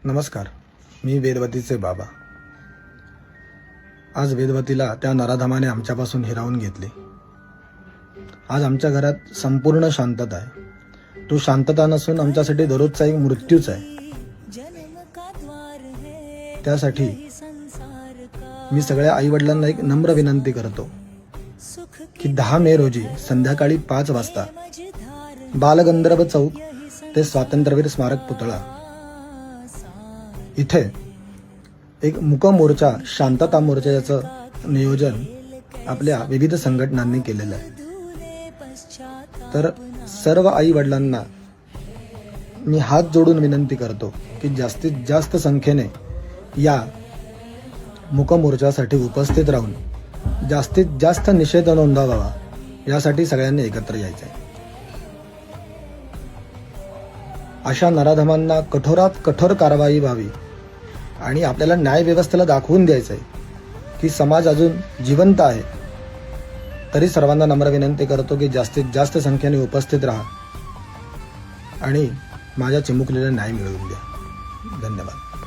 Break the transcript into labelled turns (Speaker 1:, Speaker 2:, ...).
Speaker 1: नमस्कार, मी वेदवतीचे बाबा। आज वेदवतीला त्या नराधमाने आमच्यापासून हिरावून घेतले। आज आमच्या घरात संपूर्ण शांतता आहे। तो शांतता नसून आमच्यासाठी दररोजचा एक मृत्यूच आहे। त्यासाठी मी सगळ्या आईवडिलांना एक नम्र विनंती करतो की 10 मे रोजी संध्याकाळी 5 वाजता बालगंधर्व चौक ते स्वातंत्र्यवीर स्मारक पुतळा इथे एक मूक मोर्चा, शांतता मोर्चा याचं नियोजन आपल्या विविध संघटनांनी केलेलं आहे। तर सर्व आई वडिलांना मी हात जोडून विनंती करतो की जास्तीत जास्त संख्येने या मूक मोर्चासाठी उपस्थित राहून जास्तीत जास्त निषेध नोंदवावा, यासाठी सगळ्यांनी एकत्र यायचं आहे। अशा नराधमांना कठोरात कठोर कारवाई व्हावी आणि आपल्याला न्याय व्यवस्थेला दाखवून द्यायचं आहे की समाज अजून जिवंत आहे। तरी सर्वांना नम्र विनंती करतो की जास्तीत जास्त संख्येने उपस्थित राहा आणि माझ्या चिमुकलेला न्याय मिळवून द्या। धन्यवाद।